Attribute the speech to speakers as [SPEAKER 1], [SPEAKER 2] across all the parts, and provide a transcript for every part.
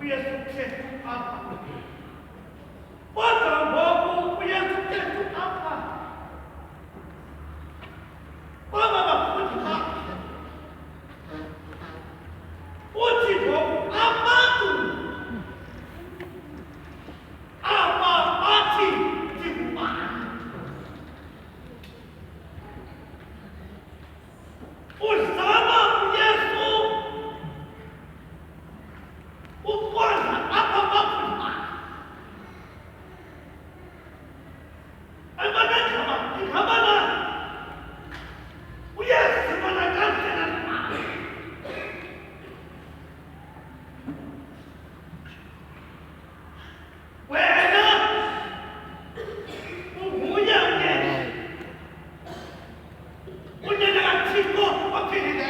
[SPEAKER 1] 예수께 아파. 어떤 보고 예수께 아파. 엄마가 보지 마. 보지 보고 아마도 아마 마치 지구만. Usama Yesu ukwanza apa mapuma almana kama ikamana uyesu mana kansena wena umuya unyana chiko apiride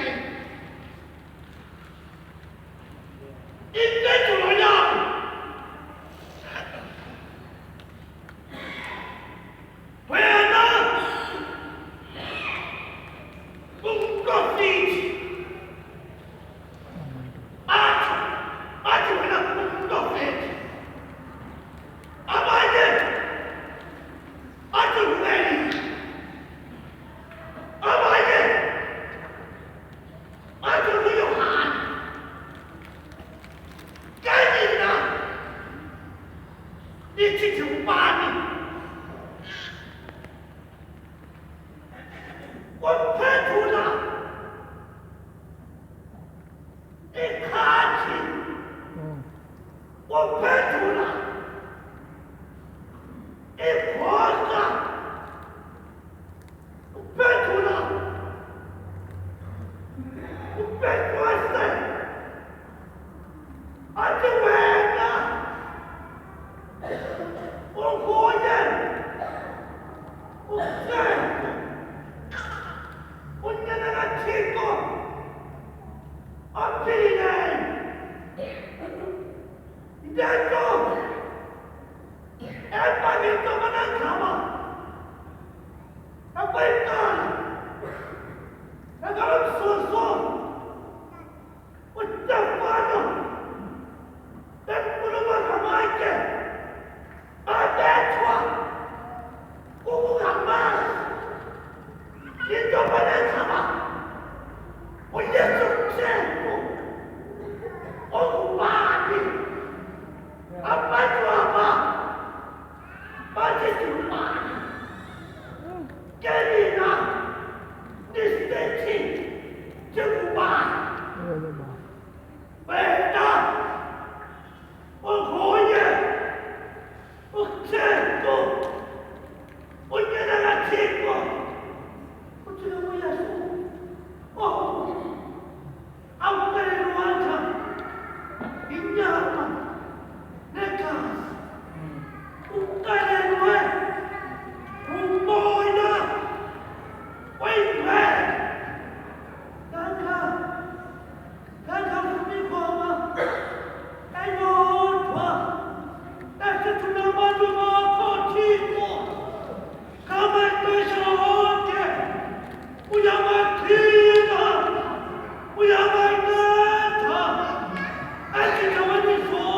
[SPEAKER 1] I think I want to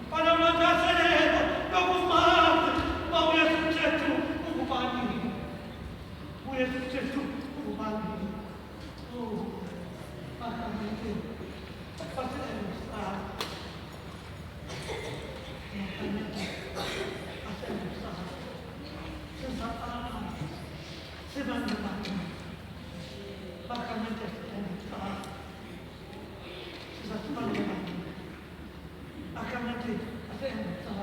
[SPEAKER 1] Para non essere dopo male, ma voglio successo senza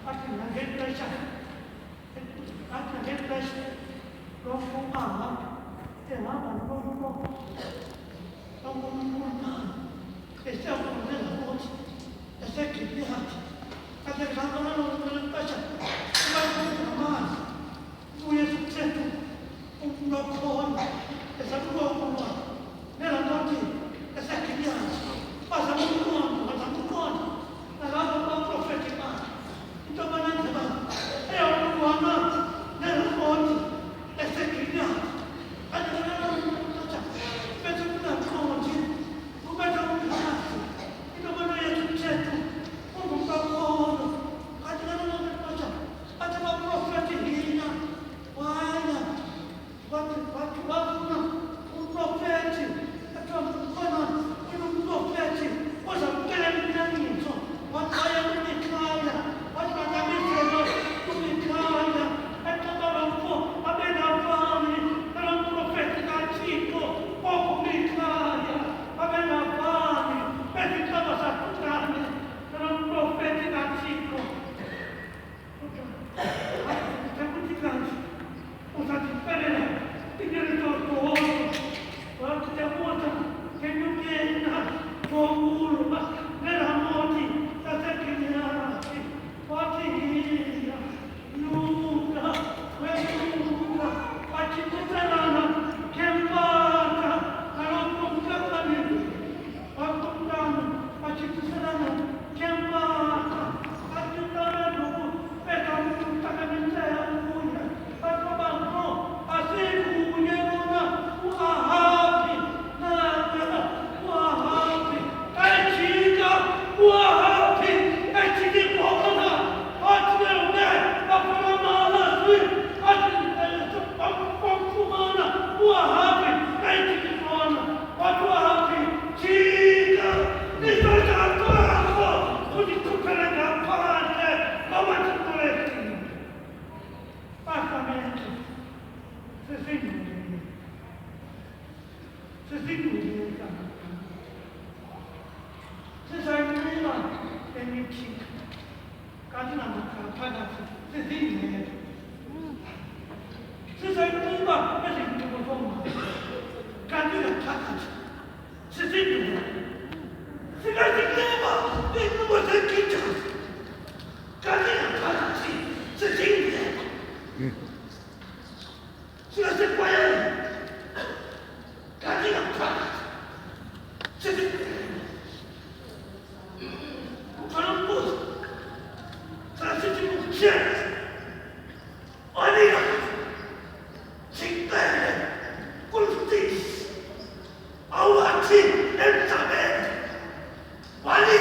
[SPEAKER 1] ating nag-refresh siya. At nag-refresh kung ama, tinaman ko ang muna. Kasi ako nila kasi kinihat. At nagkakaroon ng pasya. Kung naman, kuya sukseso, kung napon, kasi ako mo, meron natin, kasi kinihat. Pasamukon, nalaman ang profetika. Ito ba na diba? Ayaw ko na, meron kasi kinihat. At nalaman mo siya, medyo na konti, kung medyo mo kamasi. Ito ba na yung sukseso, kung napon, at nalaman mo siya, at ang profetika, wala, wag na, kung profeti, at ang kanan, kung profeti, wasa kailan na nito, at kaya kumikaya, at magamit sa kumikaya, at katarang ko, at pinapami, ng profetika chiko, o kumikaya, at pinapami, pwede ka ba sa kutami, ng profetika chiko. Sa kutikan, usa di perena, tinggalito ko, wala kita muata, kenyukena, Gomulma, Neramoti, Tatekinati, Patiria, Nuka, Venuka, Pachitutarana, Kembata, Arapuntakani, Pakuntana, Pachitutarana, Kembata, Pachitutarano, Petamutakanitea Uya, Patabanko, Asiku, Yerona, Uahapi, Nagara, Uahapi, Echiga, Uahapi, Echigi Pohana, Atneude, Apalamana, Atneude, Uahapi, Echigi Pohana, Uahapi, Chiga, Nisoja Toraso, Unikupeleka Pate, Mamatukuleti. Passamento, se signore, se sai prima e mi chica, cadina macca, pagazzi, se signore, se sai prima e si chiama, cadina pagazzi, se signore, se la si chiama e non si chica, cadina pagazzi, se signore, se la si puede, cadina pagazzi, se signore, Columbus, Transition Church, Olia, Sinclair, Wolftis, Awati, Elizabeth, Wali,